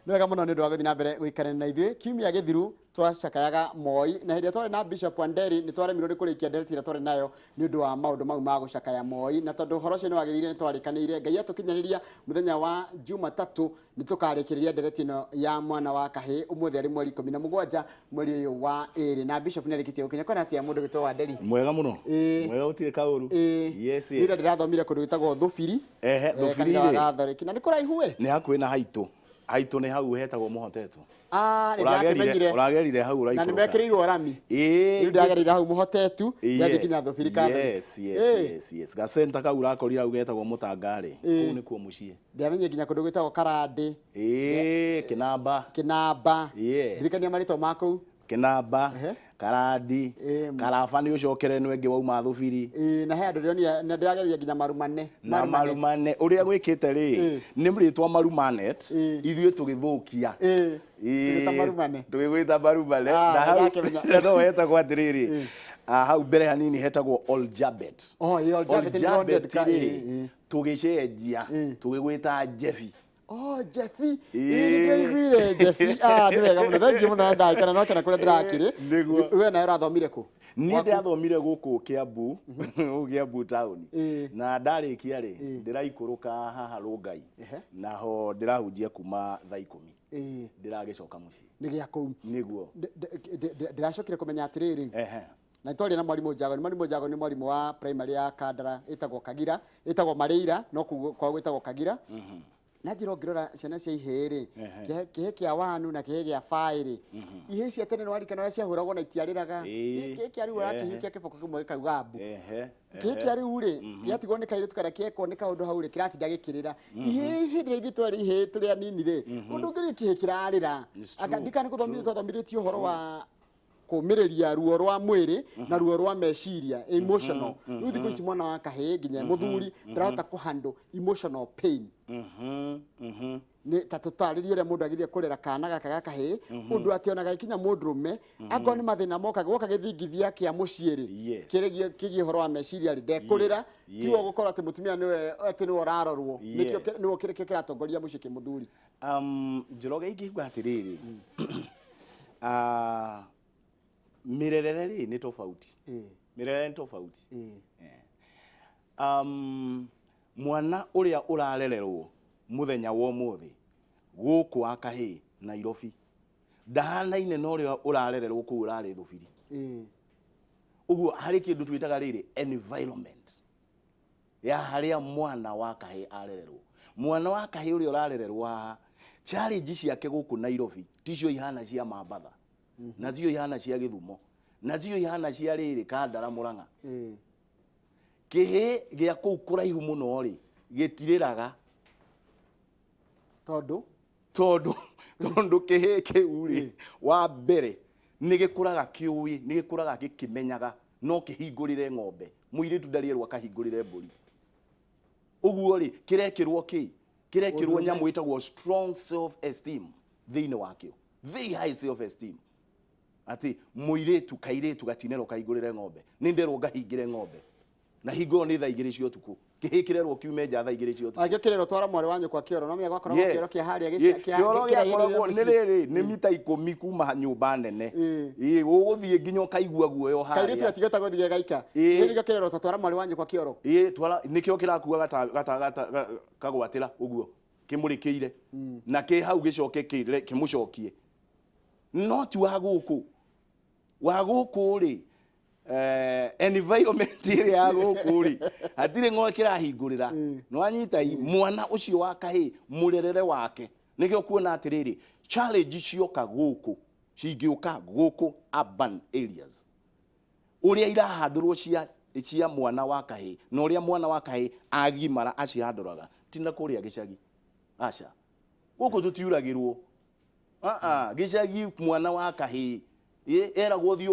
Nwega muno ni ndwago thina mbere guikare na ithuĩ kiumia githiru twacakayaga Moi na hĩndĩ twari na Bishop Wanderi ni twaremirwo ni kurikia Ndereti ĩrĩa twari nayo ni ũndũ wa maũndũ mau ma gucakaya Moi na tondũ horo ũcio nĩ wagĩrĩire ni twarikanĩire Ngai atukinyaniria muthenya wa Jumatatu ni tukarĩkĩrĩria Ndereti ĩno ya mwana wa kahĩ ũmũthĩ arĩ mweri 17 mweri ũyũ wa ĩrĩ na Bishop nĩ arĩkĩtie gũkinya kona atĩa mũndũ gĩtwa Wanderi mwega muno mwega ũtirĩ kaũru yes ira ndĩrathomire kũndũ gĩtagwo Thũbiri Thũbiri na nĩ kũraihu we nĩ hakuhĩ na haitũ nĩ hau hetagwo Mũhoteto uragerire hau uraikũrũka na nĩ mekĩrĩirwo rami nĩ ndagerire hau Mũhotetu yathi kinya Thũbiri katho yes gacenta kau ũrakorire hau getagwo Mũtangarĩ kũu nĩkuo mũciĩ ndamenye nginya kũndũ gwĩtagwo Karandĩ Kinamba ndirikania marĩtwa ma kũu Kinamba Karandi Karaba nĩ ũcokere nĩ wengĩ wauma Thũbiri na he andũ rĩonia na ndĩragereria nginya Marumane ũrĩa gwĩkĩte rĩ nĩ rĩtwa Marumanet ithuĩ tũgĩthũkia tũgĩgwĩta Marumane na hau no hetagwo atĩrĩrĩ hau mbere hanini hetagwo Oljabet tũgĩcenjia tũgĩgwĩta Jeffi Jeffi nĩiguire Jeffi nĩ wega mũno thengi mũno ndakena no kana kũrĩa ndĩrakĩrĩ we nayo ũrathomire kũ niĩ ndathomire gũkũ Kiambu town na ndarĩkia rĩ ndĩraikũrũka haha Rũngai naho ndĩrahunjia kuma thaa 10 ndĩragĩcoka mũciĩ nĩ gĩa kũu nĩguo ndĩracokire kũmenya atĩrĩrĩ na itori na mwarimu Njago ni mwarimu wa primary ya Kandara itagwo Kagira itagwo Marĩira no kwa gwĩtagwo Kagira na njĩra ngĩrora ciana cia ihĩrĩ kĩhe kĩa wanu na kĩhe gĩa baĩrĩ ihĩ cia tene nĩwarikana ũrĩa ciahũragwo na itiarĩraga kĩhe kĩa rĩu ũrakihiũkia kĩboko kĩmwe gĩkauga mbu kĩhe kĩa rĩu rĩ gĩatigwo nĩ kairĩtu karĩa kĩekwo nĩ kaũndũ hau rĩ kĩratinda gĩkĩrĩra ihĩ hĩndĩ ithuĩ twarĩ ihĩ tũrĩ anini rĩ ũndũ ũngĩ rĩ kĩhe kĩrarĩra ndika nĩ gũthomithĩtio ũhoro wa kũmĩrĩria ruo rwa mwĩrĩ na ruo rwa meciria emotional rĩu thikũ ici mwana wa kahĩ nginya mũthuri ndarahota kũhandle emotional pain nĩ ta tũtarĩrie ũrĩa mũndũ agĩrĩire kũrera kana gaka gakahĩ ũndũ atĩ ona gagĩkinya mũndũrũme angorwo nĩ mathĩna moka gwoka gĩthingithia kĩa mũciĩ rĩ kĩgiĩ ũhoro wa meciria rĩ ndekũrĩra tiwo gũkorwo atĩ mũtumia nĩwe ũrarorwo nĩkĩo kĩrĩkĩo kĩratongoria mũciĩ kĩmũthuri Njoroge ingĩuga atĩrĩrĩ mirerere rĩ nĩ tofauti mirerere nĩ tofauti mwana ũrĩa ũrarererwo mũthenya wa ũmũthĩ gũkũ akahĩ Nairobi ndahanaine na ũrĩa ũrarererwo kũu ũrarĩ Thũbiri ũguo harĩ kĩndũ twĩtaga rĩrĩ environment ya harĩa mwana wa kahĩ arererwo mwana wa kahĩ ũrĩa ũrarererwo haha challenge ciake gũkũ Nairobi ticio ihana cia Mambatha na tio ihana cia Gĩthumo na tio ihana cia rĩrĩ Kandara Mũrang'a kĩhĩ gĩa kũu kũraihu mũno rĩ gĩtirĩraga tondũ kĩhĩ kĩu rĩ wa mbere nĩ gĩkũraga kĩũĩ nĩ gĩkũraga gĩkĩmenyaga no kĩhingũrĩre ng'ombe mũirĩtu ndarĩerwo akahingũrĩre mbũri ũguo rĩ kĩrekĩrwo nyamũ ĩtagwo strong self esteem thĩinĩ wakĩo very high self esteem ati mũirĩtu kairĩtu gatinero kahingũrĩre ng'ombe nĩ nderwo ngahingĩre ng'ombe na hingo nĩ thaa 2 cia ũtukũ kĩhĩkĩrerwo kiume nja thaa 2 cia ũtukũ agĩkĩrerwo twara mwarĩ wa nyũkwa kĩoro no mĩago akoragwo kĩoro kĩa harĩa gĩkoragwo nĩ rĩrĩ nĩ mita 10 kuma nyũmba nene ũgũthiĩ nginya ũkaigua guoyo harĩa kairĩtu atigota gũthiĩ gaika nĩ gĩkĩrerwo ta twara mwarĩ wa nyũkwa kĩoro twara nĩkĩo kĩrakua kagwatĩra ũguo kĩmũrĩkĩire na kĩ hau gĩcoke kĩmũcokie no ti wa gũkũ rĩ environment ĩrĩa ya gũkũ rĩ hatirĩ ng'oe kĩrahingũrĩra nĩwanyita mwana ũcio wa kahĩ mũrerere wake nĩkĩo kuona atĩrĩrĩ challenge cioka gũkũ cingĩũka gũkũ urban areas ũrĩa irahandũrwo cia mwana wa kahĩ na ũrĩa mwana wa kahĩ agimara acihandũraga tina kũrĩa gĩcagi aca gũkũ tũtiuragĩrwo gĩcagi mwana wa kahĩ eragwo thiĩ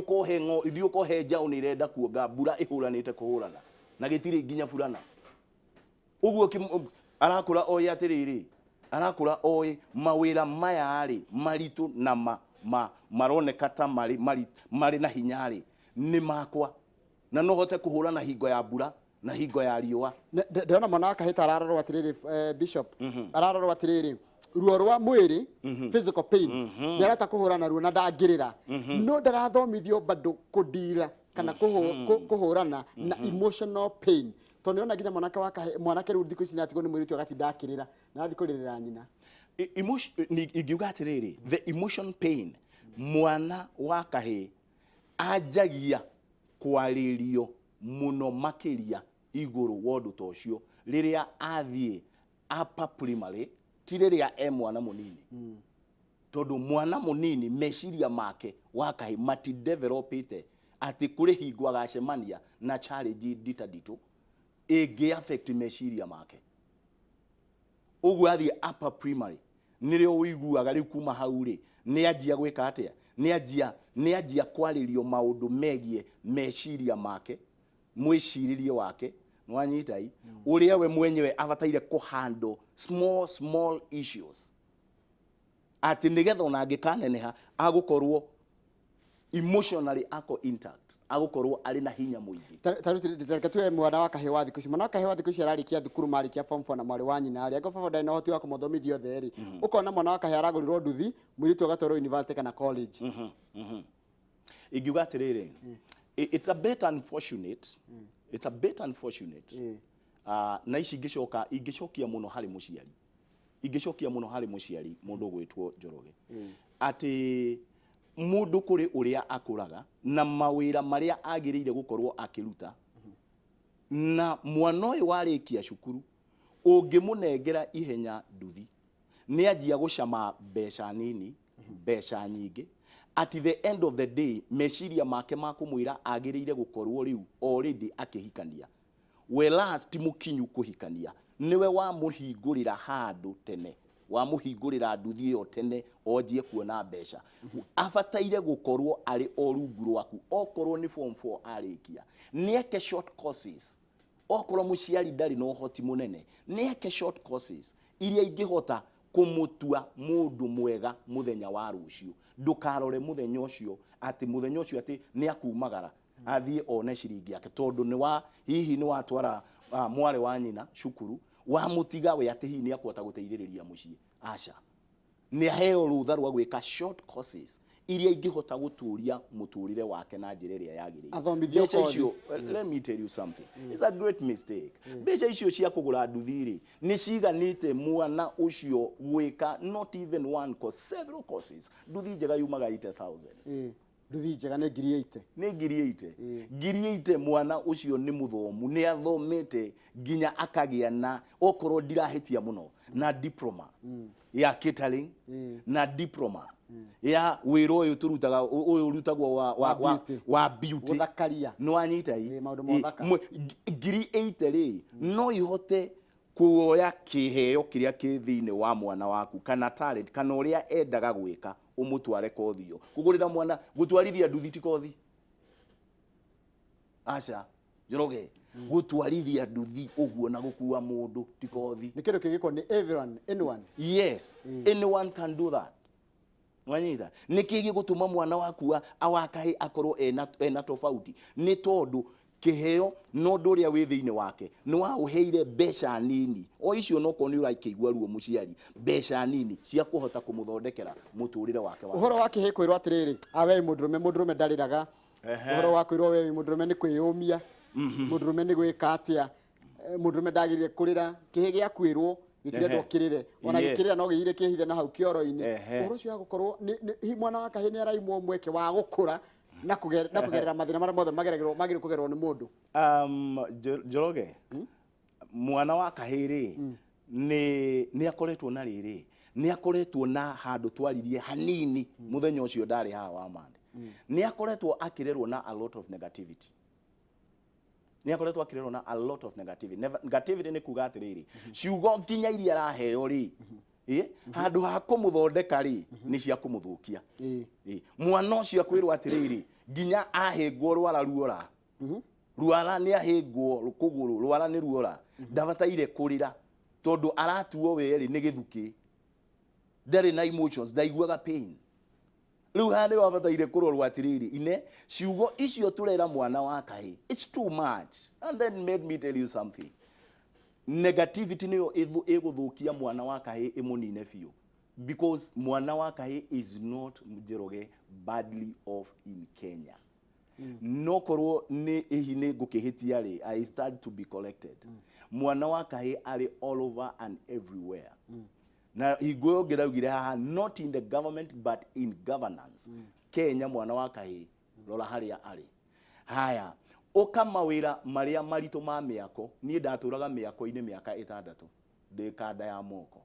ũkohe njaũ nĩ irenda kuonga mbura ĩhũranĩte kũhũrana na gĩtirĩ nginya burana ũguo arakũra oĩ atĩrĩrĩ arakũra oĩ mawĩra maya rĩ maritũ na maroneka ta marĩ na hinya rĩ nĩ makwa na no hote kũhũrana hingo ya mbura na hingo ya riũa ndĩrona mwana wa kahĩ ararorwo atĩrĩrĩ Bishop ararorwo atĩrĩrĩ ruo rwa mwiri physical pain ni arata kuhurana ruo na ndangirira no ndarathomithio bado kudira kana kuhurana na emotional pain to niona nginya mwanake riu thikũ ici ni atigo ni mwiritu agati ndakirira na athi kuririra nyina ingiuga atiriri the emotion pain mwana wa kahĩ ajagia kwaririo muno makiria iguru wondu tocio riria athie upper primary ti riria mwana munini tondu mwana munini meciria make wa kahĩ mati developite ati kuri hingo agacemania na challenge ditaditu igi affect meciria make ugu athie upper primary nirio uiguaga riu kuma hau ri ni anjia gwika atia ni anjia kwaririo maundu megie meciria make mwiciririe wake nwanyitai uria we mwenyewe abataire kuhandle small issues ati nigetha ona angikaneneha agukorwo emotionally ako intact agukorwo ari na hinya muingi tarikatwe mwana wa kahĩ wa thikũ ici mwana wa kahĩ wa thikũ ici ararikia thukuru marikia form 4 na mwari wa nyina ari ako baba ndai na hoti wa kumuthomithia theri ukona mwana wa kahĩ aragurirwo nduthi mwiritu agatwarwo university kana college igiuga atiriri it's a bit unfortunate na ici ingicokia muno hari muciari mundu gwitwo Njoroge ati mundu kuri uria akuraga na mawira maria agiriire gukorwo akiruta na mwana uyu warikia cukuru ungimunengera ihenya nduthi ni anjia gucama mbeca nini mbeca nyingi at the end of the day meciria make makumwira agiriire gukorwo riu already akihikania we last mukinyu kuhikania niwe wa muhingurira handu tene wa muhingurira nduthi iyo tene onjie kuona mbeca abataire gukorwo ari orungu rwaku okorwo ni form 4 arikia nieke short courses okorwo muciari ndari no hoti munene nieke short courses iria ingihota kumutua mundu mwega muthenya wa rucio ndukarore muthenya ucio ati ni akumagara athie one ciringi yake tondu ni wa hihi ni watwara mware wa nyina cukuru wa mutiga we ati hihi ni akwota guteithiriria mucii aca ni aheo rutha rwa gwika short courses iria ingihota guturia muturire wake na njira iria yagirire athomithio kothi let me tell you something it's a great mistake mbeca icio cia kugura nduthiri ni ciganite mwana ucio gwika not even one course several courses nduthi njega yumaga 80,000 nduthi njega ni ngiri 8 mwana ucio ni muthomu ni athomete ginya akagia na okorwo ndirahitia muno na diploma ya catering na diploma ya wiro uyu turutaga uyu rutagwo wa beauty uthakaria no anyita maundu mothaka ngiri 8 ri no ihote kuoya kiheo kiria ki thiine wa mwana waku kana talent kana uria endaga gwika umutware kothio kugurira mwana gutwarithia nduthi ti kothi aca Njoroge gutwarithia nduthi uguo na gukua mundu ti kothi ni kindu kigiko ni anyone yes anyone can do that wanyita nikigi gutuma mwana waku awakahi akorwo ena tofauti ni tondu kiheo no nduria wi thiine wake no auheire mbeca nini o icio no koni uraikigwa ruo muciari mbeca nini cia kuhota kumuthondekera muturire wake uhoro wa kihe kwirwo atiriri awe mundurume ndariraga uhoro wa kwirwo we mundurume ni kwiyumia mundurume ni gwika atia mundurume ndagirire kurira kihe gia kwirwo gitire kirire ona gikirira no gihire kihithe na hau kioro-ini uhoro cio gukorwo ni mwana wa kahi ni araimwo mweke wa gukura na kugerera mathina maria mothe magire kugerwo ni mundu Njoroge mwana wa kahiri ni akoretwo na riri ni akoretwo na handu twaririe hanini muthenya ucio ndari ha wa mande ni akoretwo akirerwo na a lot of negativity negativity ni kuga atiriri ciugo nginya iria araheo ri handu ha kumuthondeka ri ni cia kumuthukia mwana ucio akwirwo atiriri nginya ahingwo rwara ni ahingwo kuguru rwara ni ruora ndabataire kurira tondu aratuo weri ni githuki ndari na emotions ndaiguaga pain riu hande wabataire kurorwo atiriri ine ciugo icio turera mwana wa kahi it's too much and then made me tell you something negativity niyo iguthukia mwana wa kahi imunine biu because mwana wa kahi is not Njoroge badly off in Kenya. No korwo ni ihine gukihitia ri, I start to be collected. Mwana wa kahi are all over and everywhere. Na igwe giraugire haha, not in the government but in governance. Kenya mwana wa kahi rora haria ari. Haya, oka mawira maria marito ma miako, ni ndaturaga miako ine miaka 6 de kada ya moko.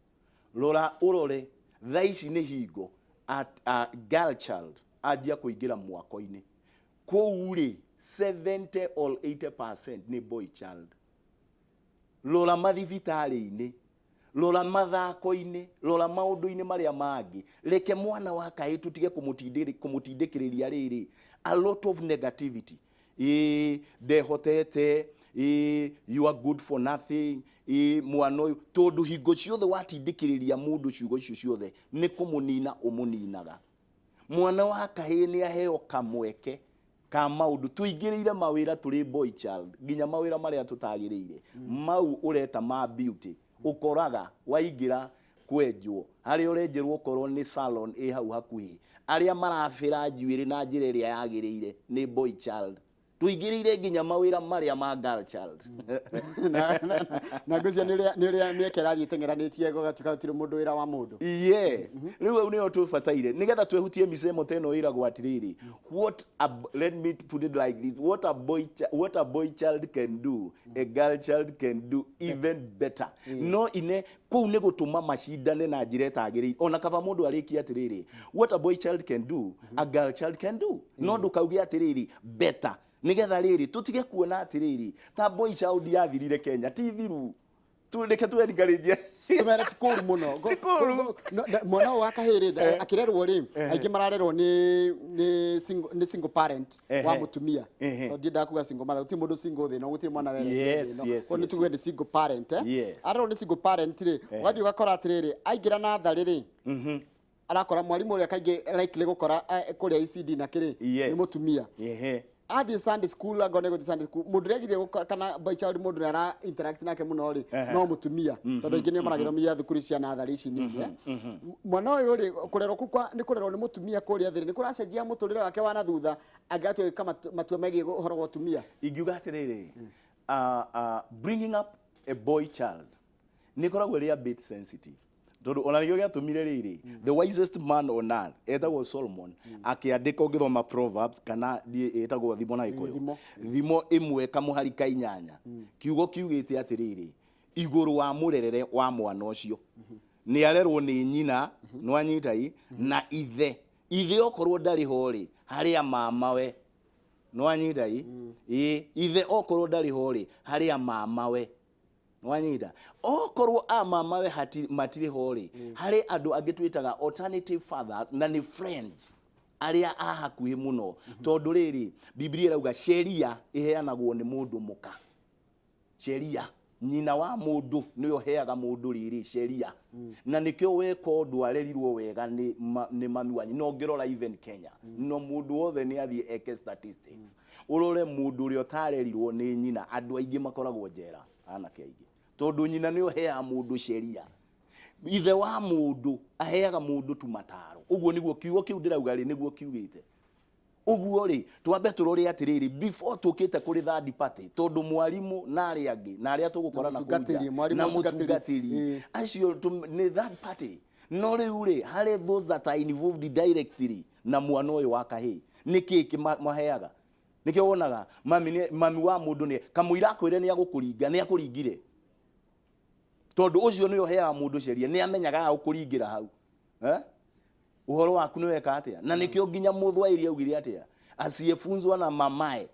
Rora urore thaici ni hingo at a girl child ajia kuingira mwako ine. Kouri 70 or 80% ni boy child. Rora mathibitari ine, rora mathako ine, rora maundu ine maria mangi. Reke mwana wa kahi tutige kumutindikiriria riri. A lot of negativity. Dehotete, you are good for nothing. Mwana tondu hingo ciothe watindikiriria mundu ciugo icio ciothe ni kumunina umuninaga. Mwana wa kahi ni aheo kamweke ka maundu tuingirire mawira turi boy child ginya mawira maria tutagirire mau ureta ma beauty ukoraga waingira kwenjwo hari urenjerwo korwo ni salon hau hakuhi aria marafira njuiri na njira iria yagirire ni boy child tuingirire ginya mawira maria ma girl child na nguzia ni ria miekera thitengeranitie gogatuka tiri mundu wira wa mundu. Yes. Riu ni otubataire nigetha twehutie misemo teno ira gwatiriri. Let me put it like this, what a boy child can do, a girl child can do even better. No ine kou ne gutuma mashindane na njira etagiri ona kava mundu arikia atiriri, what a boy child can do, a girl child can do. No ndukaugia atiriri better. Nigetha riri tutige kuona atiriri ta boy child yathirire Kenya ti thiru tureke tu encourage tumera tikuru muno mwana wa kahiri akirerwo ri aingi mararerwo ni single parent wa mutumia no ndida kuga single mother uti mundu single thi no gutiri mwana were no ni tuge ni single parent arero ni single parent ri wathi ugakora atiriri aingira na thariri arakora mwarimu uria kaingi likely gukora kuria ECD na kiri ni mutumia athi Sunday school agone go Sunday school mudregire kana boy child mundu ara interact nake muno ri no mutumia tondu ingi ni maragithomia thukuru cia nathari ici nini mwana uyu ri kurerwo kukwa ni kurerwo ni mutumia kuria thiri ni kuracenjia muturire wake wa na thutha agatwe kama matua megi horo wa tumia ingiuga atiriri bringing up a boy child ni koragwo ri a bit sensitive. Ona nigio giatumire riri the wisest man on earth etagwo Solomon akiandika ngithoma Proverbs kana etagwo thimo na ikoyo thimo imwe kamuharika 8 kiugo kiugite atiriri iguru wa murerere wa mwana ucio ni arerwo ni nyina no anyitai na ithe okorwo ndari hori haria mamawe no anyitai ithe okorwo ndari hori haria mamawe wanyida okorwo mamawe matire hori hari andu agitwitaga alternative fathers na ni friends aria ahakuhi muno tondu riri Biblia irauga sheria iheanagwo ni mundu muka sheria nyina wa mundu niyo heaga mundu riri sheria na nikyo weko ndwarerirwo wega ni mami wanyu no ngirora even Kenya no mundu wothe ni athie eke statistics urore mundu uri otarerirwo ni nyina andu aingi makoragwo njera ana keigi tondu nyina niyo hea mundu sheria ithe wa mundu aheaga mundu tumataro uguo niguo kiugo kiu ndirauga ri niguo kiugite uguo ri twambe turore atiriri before tukite kuri third party tondu mwarimu na ari angi na aria tugukora na na mutungatiri acio ni third party no riu ri hari those that are involved directly na mwana uyu wa kahi niki maheaga niki wonaga mami wa mundu ni kamuira akwire ni agukuringa ni akuringire tondu ucio ni ohea mundu sheria ni amenyaga ukuringira hau uhoro waku ni weka atia na nikio nginya muthwa iria ugire atia asiyefunzwa na mamae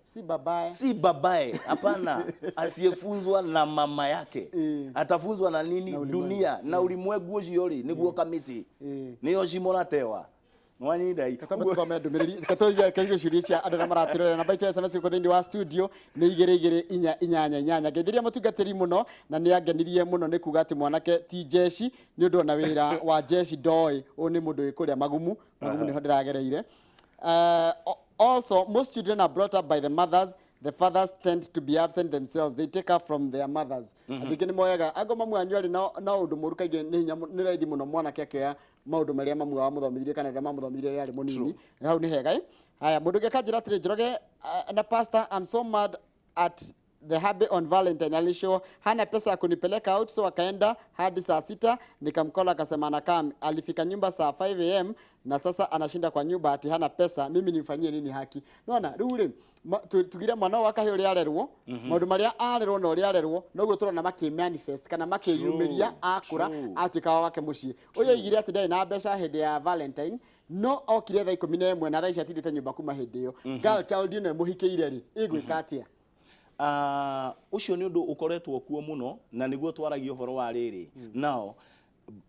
si babae hapana asiyefunzwa na mama yake atafunzwa na nini dunia na ulimwengu ucio ri niguo kamiti niyo cimoratewa mwanyidai katamu kwa medumiriri katoja kaige shirisha andana maratirore na baicha SMS ko thindi wa studio ni igere inyanya ngethiria mutungatiri muno na ni angenirie muno ni kuga ati mwanake ti jeshi ni undu na wira wa jeshi doi oni mundu ikuria magumu ni ho ndiragereire also most children are brought up by the mothers the fathers tend to be absent themselves. They take up from their mothers. Andikini moyaga ago mamu anywali na undu muruka ge ni raithi muno mwana keke ya maundu maria mamu wa muthomithirie kana mamu muthomithirie ari munini. Hau ni hega. Haya mundu ge kanjira atiri Njoroge na pastor, I'm so mad at the hubby on Valentine. Alisho hana pesa ya kunipeleka out, so akaenda hadi saa 6, nikamkola akasema anakaa. Alifika nyumba saa 5 am na sasa anashinda kwa nyumba ati hana pesa. Mimi nimfanyie nini haki? Nona rule tugira mwana waka hio riarerwo maundu maria arerwo no riarerwo noguo turona maki manifest kana makiyumiria akura atika wake mucii. Uyo igire ati ndai na mbeca hindi ya Valentine, no okire thaa 11 na thaa atindite nyumba kuma hindi iyo. Girl child ino muhikiire ri igwika atia? Ucio ni undu ukoretwo kuo muno na niguo twaragia uhoro wa riri. Now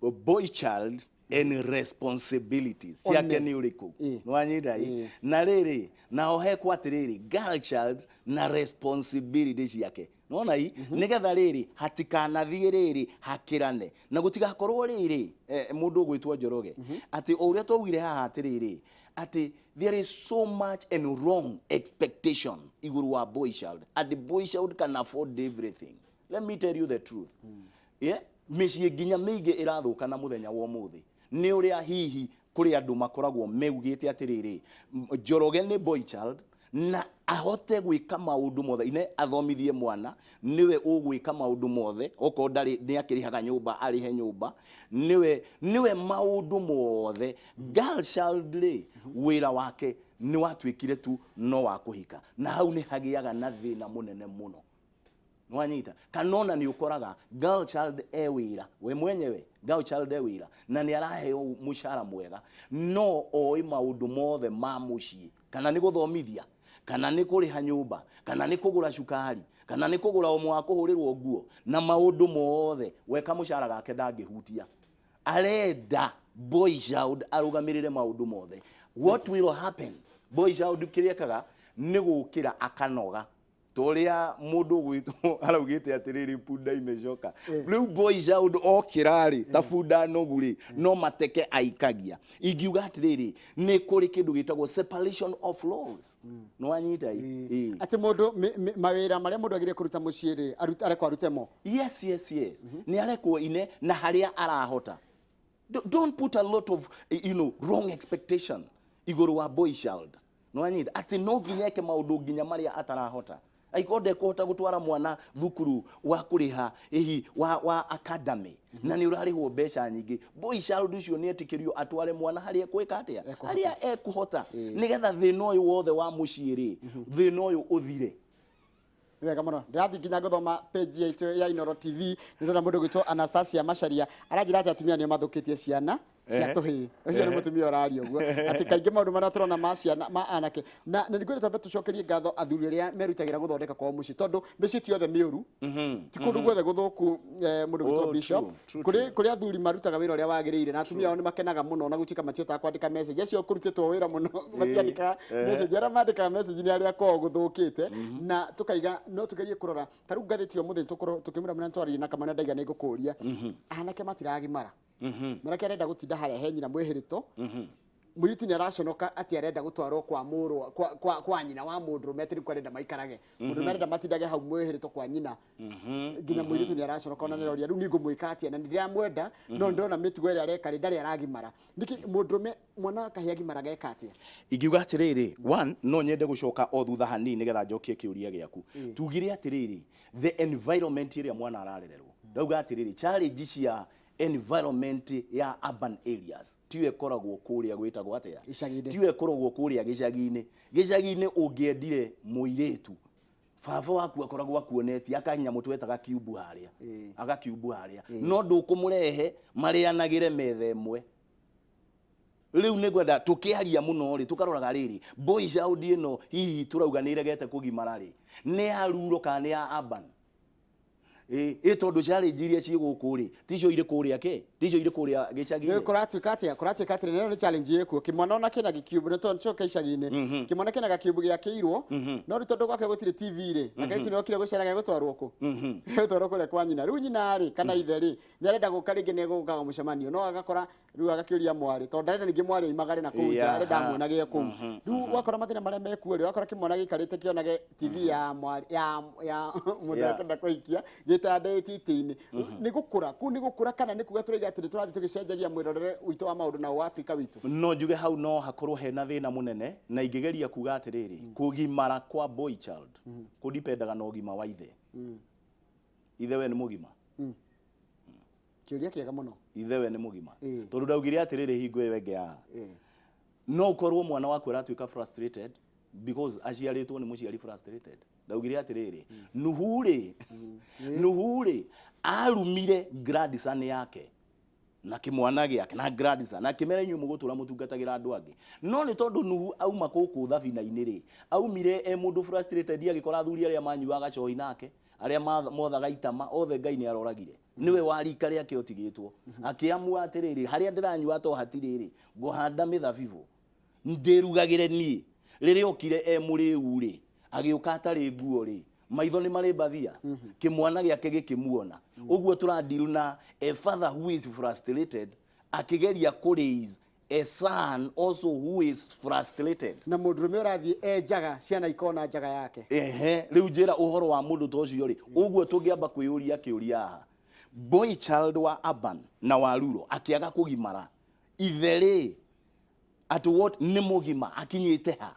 boy child and responsibilities ciake ni uriku nwanyita na riri na ohekwa atiriri girl child na responsibilities ciake nona nigetha riri hatikanathie riri hakirane na gutigakorwo riri mundu gwitwo Njoroge ati uria twawire haha atiriri ati there is so much and wrong expectation iguru wa boy child, and the boy child can afford everything. Let me tell you the truth. Yeah, mĩciĩ nginya mĩingĩ irathuka na muthenya wa umuthi ni uria hihi kuri andu makoragwo meugite atiriri Njoroge ni boy child na ahote gwika maundu mothe ine athomithie mwana niwe ugwika maundu mothe oko ndari ni akirihaga nyumba arihe nyumba niwe maundu mothe. Girl child ri wira wake ni watwikire tu no wa kuhika na hau ni hagiaga na thina munene muno nwanyita kanona ni ukoraga girl child wira we mwenyewe girl child wira na ni araheo mushara mwega no oi maundu mothe ma mucii kana ni guthomithia kana ni kuriha nyumba kana ni kugura cukari kana ni kugura omo wa kuhurirwo nguo na maundu mothe weka mushara gake ndangihutia arenda boy child arugamirire maundu mothe. What will happen? Boy child kiriekaga ni gukira akanoga toria mundu gwitwo araugite atiriri punda imecoka riu boy child okirari tafunda noguri no mateke aikagia ingiuga atiriri ni kuri kindu gitagwo separation of laws no anyita ati mundu mawira maria mundu agire kuruta muciiri arekwa arutemo. Yes ni arekwo ine na haria arahota. Don't put a lot of wrong expectation iguru wa boy child no anyita ati no ginyeke maundu ginya maria atarahota. Aikonde kuhota gutwara mwana thukuru wa kuriha wa academy na ni urarihwo mbeca nyingi. Boy child ucio ni etikirio atware mwana haria kwika atia haria ekuhota nigetha thina uyu wothe wa muciiri thina uyu uthire. Wega muno ndirathi nginya guthoma page yaitu ya Inoro TV ndona mundu gwitwo Anastasia Macharia arajira ati atumia ni mathukitie ciana cia tuhi ucio ni mutumia urari uguo ati kaingi maundu maria turona ma ciana ma anake na nigwirite betu cokerie ngatho athuri ria merutagira guthondeka kwa muci tondu mici ti othe miuru ti kundu gwethe guthuku mundu gwitwo Bishop kuri athuri marutaga wira uria wagirire na atumia ao ni makenaga muno na gutika matiota kwandika message acio kurutitwo wira muno matiandika message ara mandika message ni aria ko guthukite na tukaiga no tugerie kurora taru ngathiti o muthenya tukimura mwana twari na kamana ndaiga ni gukuria anake matiragimara marake arenda gutinda haria henyina mwihirito muritu ni araconoka ati arenda gutwarwo kwa muru kwa nyina wa mundu metri kwa arenda maikarage mundu arenda matindage hau mwihirito kwa nyina nginya muritu ni araconoka ona neroria riu ningu mwika atia na ndiria mwenda no ndona mitugo iri areka ndari aragimara niki mundume mwana kahiagimara geka atia ingiuga atiriri one no nyende gucoka o thutha hanini nigetha njokie kiuria giaku tugire atiriri the environment iri mwana ararererwo ndauga atiriri challenge cia environment ya urban areas tiwe koragwo kuria gwitagwo atia tiwe koragwo kuria gicagi-ini ungiendire muiretu baba waku akoragwo akuoneti akahinya mutwetaga kiubu haria agakiubu haria no ndukumurehe marianagire metha imwe riu nigwenda tukiaria muno ri tukaroraga riri boy child ino hihi turauga ni iregete kugimara ri ni aruro kana ni ya urban tondu challenge iria ci guku ri ticio ire kuria ke ticio ire kuria gicagi ni kuratuika atia neno ni challenge yeku kimwana ona kina gikiubu ne tondu choka icagi-ini kimwana kina gakiubu giakirwo no ri tondu gwake gutire TV ri na kari tino kire gucera gutwarwo ku gutwarwo kure kwa nyina riu nyina ri kana ithe ri ni arenda guka ringi ne gukaga mucemanio no agakora riu agakiuria mwari tondu arenda ningi mwari imagare na kuja arenda muonage ku riu wakora mathina maria mekuo ri wakora kimwana gikarite kionage TV ya mwari ya mundu akenda kuikia gitande titi-ini ni gukura kana ni kuga turiga atiri turathi tugicenjagia mwirorere witu wa maundu na wa Africa witu no njuge hau no hakorwo hena thina munene na ingigeria kuga atiriri kugimara kwa boy child kudipendaga na ugima wa ithe ithe we ni mugima kiuria kiega muno ithe we ni mugima tondu ndaugire atiriri hingo ĩyo ĩngĩ ya no ukorwo mwana waku aratuika frustrated because aciaritwo ni muciari frustrated ndaugire atiriri nuhure arumire grandson yake na kimwana giake na grandson na kimera inyu mugutura mutungatagira andu angi no ni tondu nuhu auma kuku thabina-ini ri aumire mundu frustrated agikora thuri aria manyuaga choi nake aria mothaga itama othe Ngai ni aroragire niwe warika ria ke otigitwo akiamua atiriri haria ndiranyua to hatiriri guhanda mithabibu ndirugagire ni riria okire muriu ri agiuka atari nguo ri maitho ni mari bathia kimwana giake gikimuona uguo turandiru na a father who is frustrated akigeria ku raise a son also who is frustrated na mundurume urathie enjaga ciana ikona njaga yake riu njira uhoro wa mundu to cio ri uguo tungiamba kwiyuria kiuria ha boy child wa urban na wa rural akiaga kugimara ithere at what ni mugima akinyite ha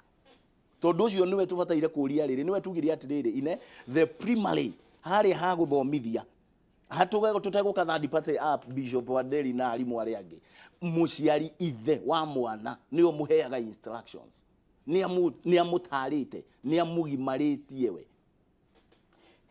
tondu ucio niwe tubataire kuria riri niwe tugire atiriri ine the primary hari ha guthomithia hatuga tutegũka third party up Bishop Wanderi na arimu aria angi muciari ithe wa mwana niyo muheaga instructions ni amutarite ni amugimaritie we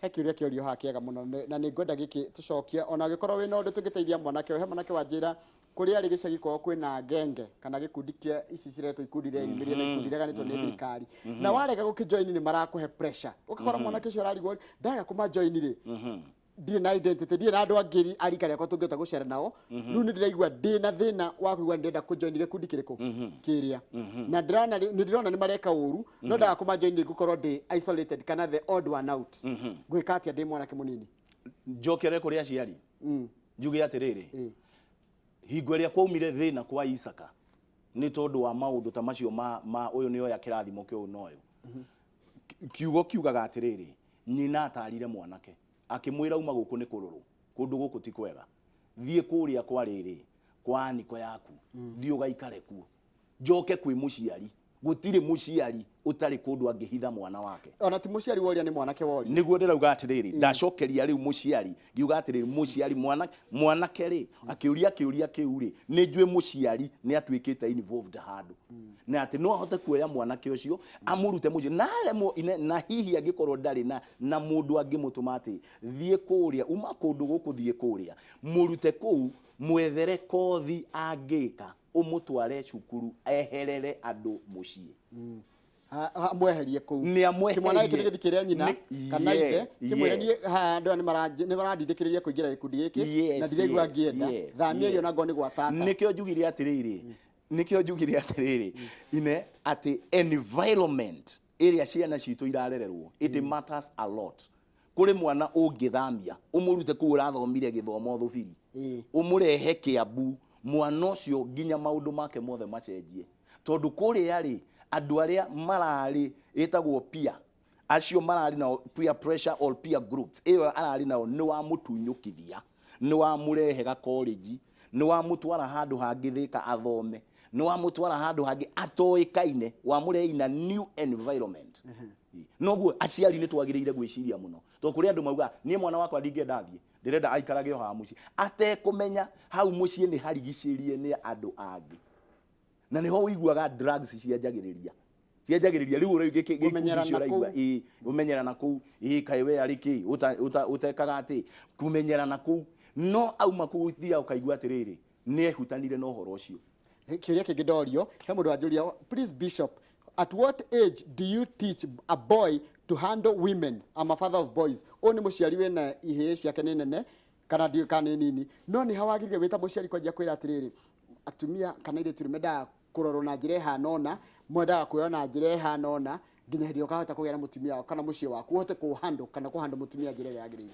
hekiuria kiorio hakiega muno na ni ngwenda giki tucokia ona gikorwo wina undu tungiteithia mwanake he mwanake wa njira kuria ri gicagi kwao kwina ngenge kana gikundi kia ici ciretwo ikundi ria imiria na ikundi ria ganitwo ni thirikari na warega gukijoin ni marakuhe pressure ukakora mwanake ucio ararigwo ndaga kuma join ri ndire na identity ndire na andu angiri arika riakwa tungita gucera nao riu ni ndiraigua ndina thina wa kuigua ndenda kujoin gikundi kiriku kiria na ndirona ni mareka uru no ndaga kuma join gukorwo ndi isolated kana the odd one out gwika atia ndi mwanake munini njokere kuria aciari njuge atiriri hingo ria kwaumire thina kwa Isaka ni tondu wa maundu ta macio ma uyu ni oya kirathimo kiu noyo kiugo kiugaga atiriri nyina atarire mwanake akimwira uma guku ni kururu kundu guku ti kwega thie kuria kwa riri kwa niko yaku thio gaikare kuo njoke kwi muciari gutire muciari utari kundu angihitha mwana wake ona ti muciari woria ni mwanake woria niguo ndirauga atiriri ndacokeria riu muciari ngiuga atiriri muciari mwanake ri akiuria kiu ri ni njue muciari ni atuikite involved handu na ati no ahote kuoya mwanake ucio amurute muci na hihi angikorwo ndari na mundu angimutuma ati thie kuria uma kundu guku thie kuria murute kuu mwethere kothi angika umutware cukuru eherere andu mucii amweherie kuu kimwana giki githikiria nyina kana ithe kimwira ni andu ni marandindikiriria kuingira gikundi giki na ndiraigua ngienda thamia iyo nago ni gwatata nikio njugire atiriri ine ati environment area ciana citu irarererwo it matters a lot kuri mwana ungithamia umurute ku urathomire githomo thubiri umurehe Kiambu mwana ucio nginya maundu make mothe macenjie tondu kuri yari andu aria marari etagwo peer acio marari na peer pressure or peer groups iyo arari nao ni wa mutunyukithia ni wa murehega college ni wa mutwara handu hangithika athome ni wa mutwara handu hangi atoikaine wa mureina new environment noguo aciari ni twagiriire gwiciria muno to kuri andu mauga nie mwana wakwa ndingenda thie ndirenda aikarage o ha muci ate kumenya hau muci ni harigicerie ni andu angi na niho wiguaga drugs cianjagiriria riu urigiki umenyerana ku kai we ariki utekaga ati kumenyerana ku no auma kuthia ukaigua atiriri ni ehutanire no horo ucio kiria kingidorio he mundu anjuria please bishop at what age do you teach a boy to handle women. I'm a father of boys. Oni muciari wena ihie ciake ni nene kana ndio kana nini. No ni hawagirire wita muciari kwa kwira atiriri atumia kana ire turimenda kurorwo na njira hanona mwenda kuyona njira hanona nginya hirio kahota kugera mutumia kana mucie waku uhote ku handle kana ku handle mutumia njira yagirire.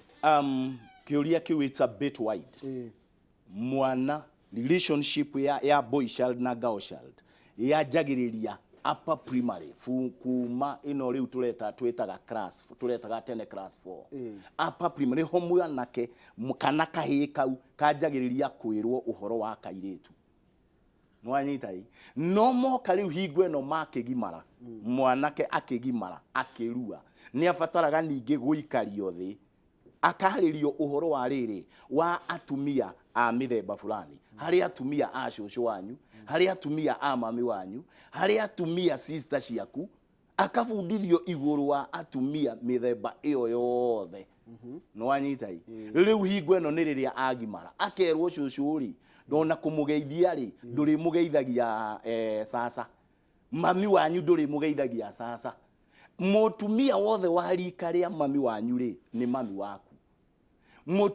Kiuria kiu it's a bit wide. Mwana relationship ya boy child na girl child ya jagiriria upper primary kuma ino riu twetaga class turetaga tene class 4 upper primary ho mwanake kana kahii kau kanjagiriria kwirwo uhoro wa kairetu nwanyitai no moka riu hingo eno makigimara mwanake akigimara akirua ni afataraga ningi guikario thi akaharirio uhoro wa riri wa atumia a mithemba fulani hari atumia a shosho wanyu hari atumia a mami wanyu hari atumia sister ciaku akabundithio iguru wa atumia mithemba iyo yothe no wanyitai riu hingo eno ni riria agimara akerwo shosho ri ndona kumugeithia ri nduri mugeithagia sasa mami wanyu nduri mugeithagia sasa mutumia wothe wa rika ria mami wanyu ri ni mami waku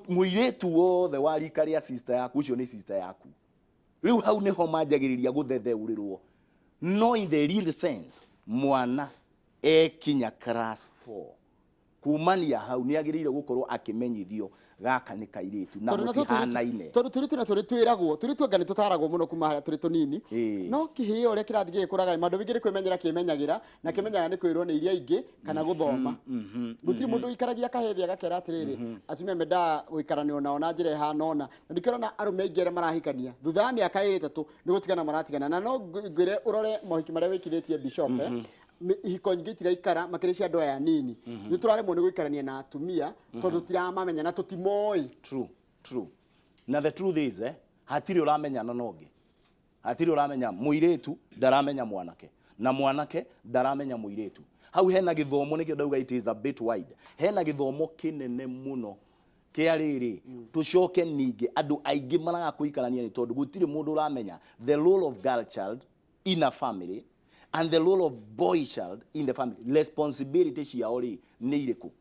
muiretu wothe wa rika ria sister yaku ucio ni sister yaku riu hau ni ho manjagiriria guthetheurirwo no in the real sense mwana kinya class 4 kumania hau ni agirire gukorwo akimenyithio gaka ni kairetu na mutihanaine tondu turi twiragwo turi twangani tutaragwo muno kuma haria turi tunini no kihio ria kirathi gikuraga mandu bingiri kwimenyera kimenyagira na kimenyaga ni kwirwo ni iria ingi kana guthoma gutiri mundu ikaragia kahethi agakera atiriri atumia menda guikaranio nao na njira hanona na ndikirona arume ingere marahikania thutha wa miaka 3 ni gutigana maratigana na no ngwire urore mohiki maria wikithitie bishop ihiko nyingi tiraikara makirisia andu aya nini ni turaremwo ni guikarania na atumia tondu tiramamenya na tutimoi. True na the truth is hatiri uramenya na noge hatiri uramenya muiretu ndaramenya mwanake na mwanake ndaramenya muiretu hau hena githomo nikio ndauga it is a bit wide hena githomo kinene muno kiariri tucoke ningi andu aingi maraga kuikarania ni tondu gutiri mundu uramenya the role of girl child in a family and the role of boy child in the family responsibility ciao ri ni iriku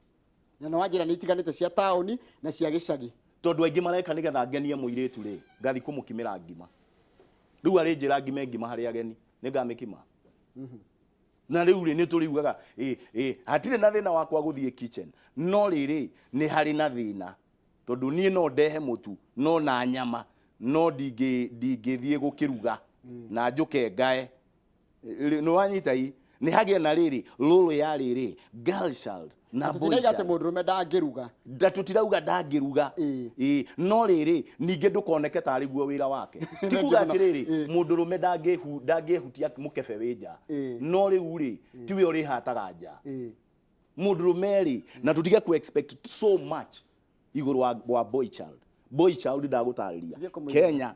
na wajira ni itiganite cia taoni na cia gicagi tondu aingi mareka nigetha ngenie muiretu ri ngathi kumukimira ngima riu ari njira ngima hari ageni ningamikima na riu ri ni turiugaga hatire na thina wakwa guthie kitchen no riri ni hari na thina tondu nie no ndehe mutu no na nyama no ndingithie gukiruga na njuke ngae no wanyitai ni hagia na riri lolo ya riri girl child na boy child mundurume ndangiruga ndatutiraga ndangiruga no riri ninge ndukoneke tari guo wira wake tikuga atiriri mundurume ndangihutia mukebe winja no riu ri tiwe uri hataga nja mundurume ri na tutige ku expect so much iguru wa boy child ndagutariria Kenya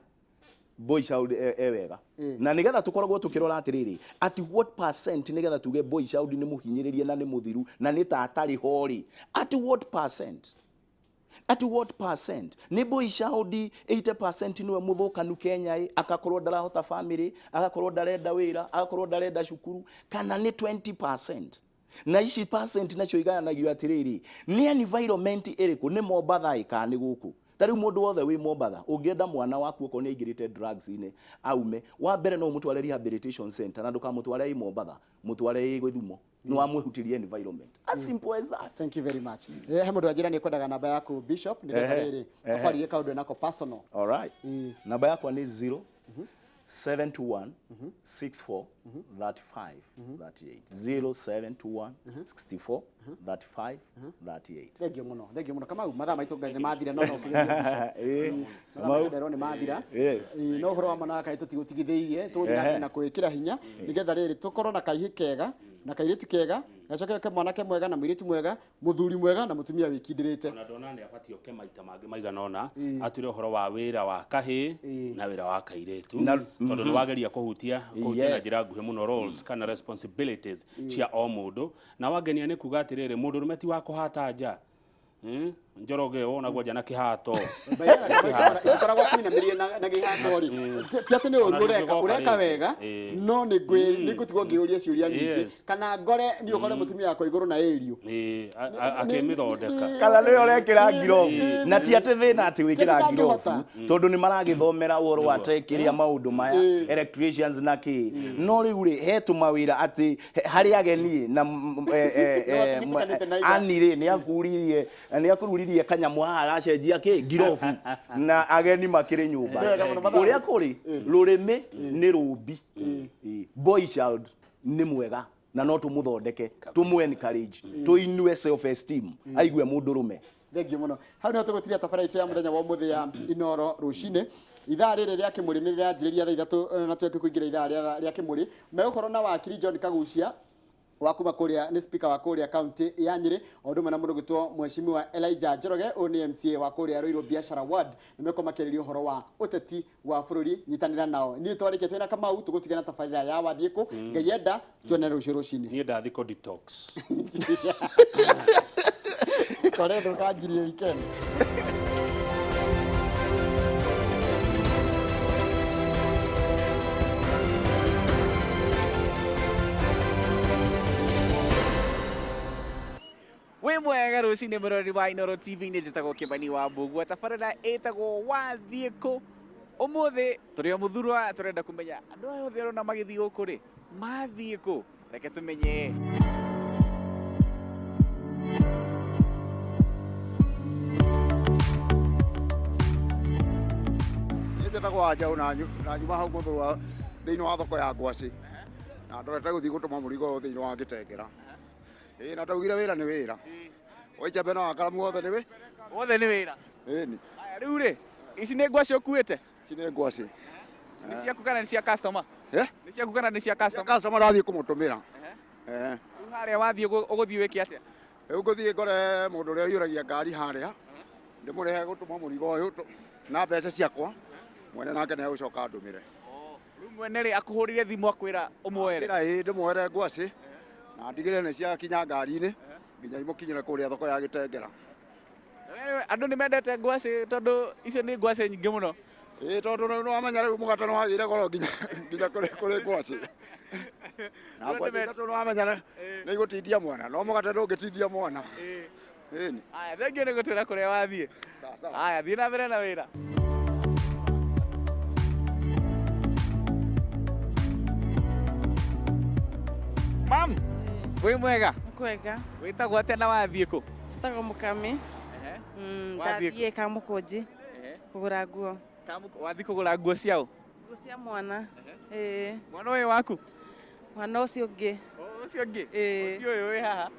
boy child ewega na nigetha tukoragwo tukirora atiriri at what percent nigetha tuge boy child ni muhinyiririe na ni muthiru na ni tatari hori at what percent ni boy child 80% niwe muthukanu Kenya akakorwo ndarahota family agakorwo ndarenda wira agakorwo ndarenda cukuru kana ni 20% na ici percent nacio igayanagio atiriri ni environment iriku ni Mombatha ikani guku tari mundu wothe wi Mombatha ungienda mwana waku uko ni ingirite drugs ine aume wa mbere no mutware rehabilitation center na ndukamutware i Mombatha mutware i Githumo no amwehutirie environment as simple as that. Thank you very much. He mundu ajira ni kwendaga namba yaku bishop ni riri akwaririe kaundu nako personal. All right. Namba yakwa ni 0 721 64 35 38 0721 64 35 38. Thank you muno kama matha maitu ngai mathira no kigerio matha ndero ni mathira no horo wa manaka tutigitheirie tuthira na kwikira hinya nigetha riri tukorwo na kaihi kega na kairitu kega gacoke ke mwanake mwega na mwiritu mwega muthuri mwega na mutumia wikindirite na ndona ni abatio ke maita mangi maiganona atire horo wa wira wa kahi na wira wa kairitu tondu ni wageria kuhutia na njira nguhi muno roles kana responsibilities cia o mundu na wagenia ni kuga atiriri mundu rumeti wa kuhata nja Njoroge ona gwa jana kihato ikoragwo kwinamirie na gihato ri ti ati ni ureka wega no ni ngutigo ngiuria ciuria nyingi kana ngore ni ukore mutumia yakwa iguru na erio akimithondeka kana ni urekira ngirobu na ti ati thina ati wikira ngirobu tondu ni maragithomera uhoro wa tekiria maundu maya electricians na ki no riu ri hetu mawira ati hari ageni na anire ni akururirie kanyamu aracenjia ki ngirobu na ageni makiri nyumba uria kuri rurimi ni rumbi boy child ni mwega na no tumuthondeke tumu encourage tuinue self esteem aigue mundu rume. Thengi muno hau no tugutiria tabaraicha ya muthenya wa muthi ya Inoro rucine ithaa riri ria kimuri ni rirathiriria thaa 3 na tweke kuingira ithaa ria kimuri megukorwo na wakiri John Kagucia wakuma kuria ni speaker wa kuria county ya Nyeri ondu mana mundu gitwo mheshimiwa Elijah Njoroge oni MCA wa kuria Ruiru biashara ward nimeko makiririo horo wa uteti wa bururi nyitanira nao ni twarike twina Kamau tugutigana tabarira ya wathiku ngeyenda tuone rucini ni ndathiko detox kore ndo kangirie weekend we mwega rucini murori wa Inoro TV ni njitagwo Kimani wa Mbugua tabarira etagwo wathiku umuthi turi muthurwa turenda kumenya andu aya othe rona magithi guku ri mathiku reke tumenye njitagwo Anjau na nyuma hau muthurwa thiini wa thoko ya Ngwaci na ndorete guthii gutuma murigo thiini wa Gitengera na ndaugire wira ni wira oicha bena wakaramu othe ni wira ni aya riu ri ici ni ngwaci ukuite ici ni ngwaci ni cia kukana ni cia customer ni cia kukana ni cia customer rathii kumutumira riu haria wathii uguthii wiki atia riu nguthii ngore mundu uria yuragia ngari haria ndimurehe gutuma murigo uyu na mbeca ciakwa mwene nake ni agucoka ndumire riu mwene ri akuhurire thimu akwira umwere ndimwere ngwaci na ndigire ni cia kinya ngari-ini nginya imukinyire kuria thoko ya Gitengera andu ni mendete ngwaci tondu icio ni ngwaci nyingi muno tondu no amenya riu mugate no agire goro nginya kuri ngwaci na ngwaci tatu no amenya ni gutindia mwana no mugate ndungitindia mwana ni aya thengio ni gutwira kuria wathie aya thii na mbere na wira mam we mwega kwega witagwo atia na wathie ku citagwo Mukami ndathie Kamukunji kugura nguo wathie kugura nguo ciao nguo cia mwana mwana uyu waku mwana ucio ungi ucio ungi ti uyu wi haha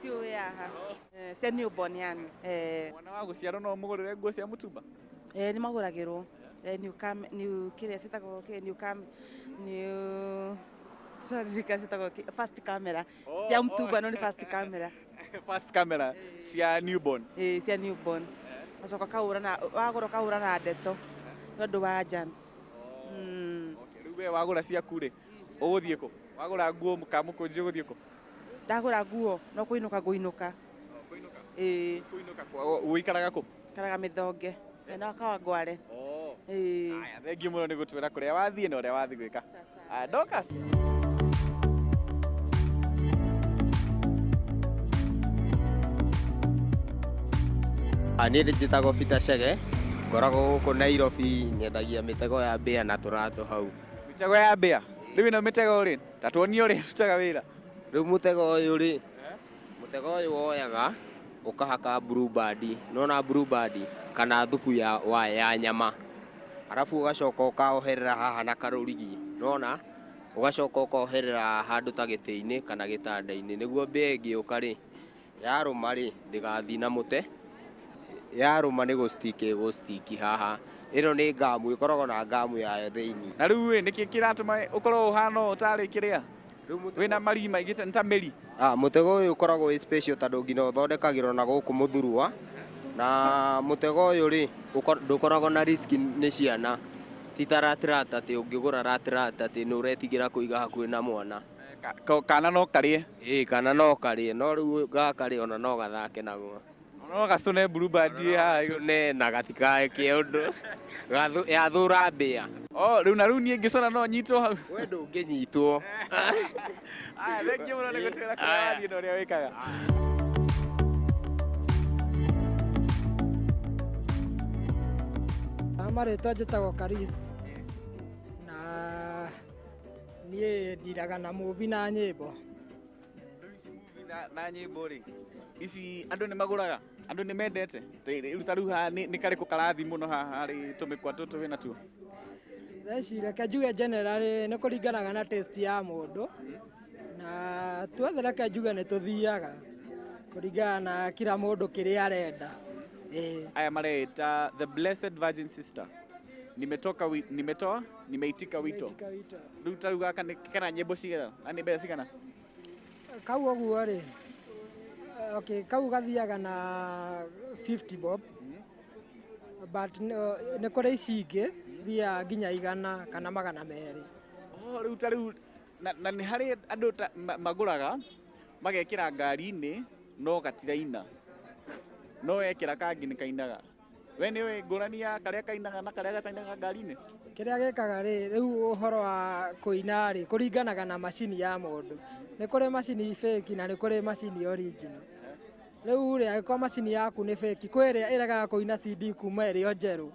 cia newborn yani mwana wa guciarwo no mugurire nguo cia mutumba ni maguragirwo new kiria citagwo new sorry citagwo first camera cia mutumba no ni first camera first camera cia newborn cia newborn acoka kaura na wagura kaura na ndeto ndu wa jams riu we wagura ciaku ri uguthie ku wagura nguo Kamukunji uguthie ku ndagura nguo no kuinuka nguinuka kuinuka uikaraga ku karaga mithonge na Kawangware aya thengio muno ni gutwira kuria wathie na uria wathi gwika Docas Niĩ njĩtagwo Peter Chege ngoragwo gũkũ Nairobi nyendagia mĩtego ya mbĩa na tũratũ hau. Mĩtego ya mbĩa rĩu ĩno mĩtego rĩ ta tuonie ũrĩa ĩrutaga wĩra. Rĩu mũtego ũyũ rĩ mũtego ũyũ woyaga ũkahaka bluebird nona bluebird kana thubu ya nyama arabu ũgacoka ũkaoherera haha na karũrigi nona ũgacoka ũkoherera handũ ta gĩtĩ-inĩ kana gĩtanda-inĩ nĩguo mbĩa ĩngĩũka rĩ yarũma rĩ ndĩgathi na mũte yarũma nĩ gũstiki haha ĩno nĩ ngamu ĩkoragwo na ngamu yayo thĩinĩ. Na rĩu nĩkĩ kĩratũma ũkorwo ũhana ũtarĩ kĩrĩa wĩna marigi maingĩ ta mĩri? Mũtego ũyũ ũkoragwo wĩ special tondũ nginya ũthondekagĩrwo na gũkũ mũthurwa na mũtego ũyũ rĩ ndũkoragwo na risk nĩ ciana ti ta ratrata atĩ ũngĩgũra ratrata atĩ nĩ ũretigĩra kũiga hakuhĩ na mwana. Kana no karĩe? Kana no karĩe no rĩu gaka rĩ ona no gathake naguo. No gacune blue band ha ne na gatikae kĩũndũ yathũra mbĩa. Rĩu na rĩu niĩ ngĩcona no nyitwo hau. We ndũngĩnyitwo. Aya thengiũ mũno nĩ gũtwĩra kũrĩa wathiĩ na ũrĩa wĩkaga. Marĩtwa njĩtagwo Karis na niĩ ndiraga na movie na nyĩmbo. Na nyĩmbo rĩ ici andũ nĩ magũraga, andũ nĩ mendete. Rĩu ta rĩu haha nĩ karĩkũ karathi mũno haha harĩ tũmĩkwa tũtũ wĩna tuo? Theci reke njuge generally nĩ kũringanaga na taste ya mũndũ, na tuothe reke njuge nĩ tũthiaga kũringana na kila mũndũ kĩrĩa arenda. Aya mareita The Blessed Virgin Sister. Nimeitika wito. Rĩu ta rĩu gaka kana nyĩmbo cigana na nĩ mbeca cigana? Kau ũguo rĩ, okay, kau gathiaga na 50 bob, but nĩ kũrĩ ici ingĩ cithiaga nginya 100 kana 200. Rĩu ta rĩu na nĩ harĩ andũ magũraga magekĩra ngari-inĩ no gatiraina, no wekĩra kangi nĩ kainaga. We nĩ ngũrani ya karĩa kainaga na karĩa gatainaga ngari-inĩ? Kĩrĩa gĩkaga rĩ, rĩu ũhoro wa kũina rĩ kũringanaga na macini ya mũndũ. Nĩ kũrĩ macini fake na nĩ kũrĩ macini original. Rĩu rĩ angĩkorwo macini yaku nĩ fake, kwĩ ĩrĩa ĩregaga kũina CD kuma ĩrĩ o njerũ.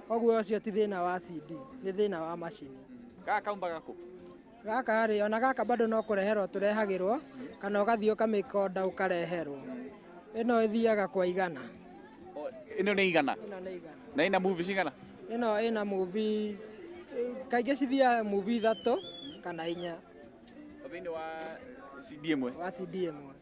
Ũguo ũcio ti thĩna wa CD, nĩ thĩna wa macini. Gaka kaumbaga kũ? Gaka rĩ ona gaka bado no kũreherwo tũrehagĩrwo kana ũgathiĩ ũkamĩkonda ũkareherwo. Ĩno ĩthiaga kwa 100. Ĩno nĩ 100? Ĩno nĩ 100. Na ĩna movie cigana? Ĩno ĩna movie kaingĩ cithiaga movie 3 kana 4. Thĩinĩ wa CD ĩmwe? Wa CD ĩmwe.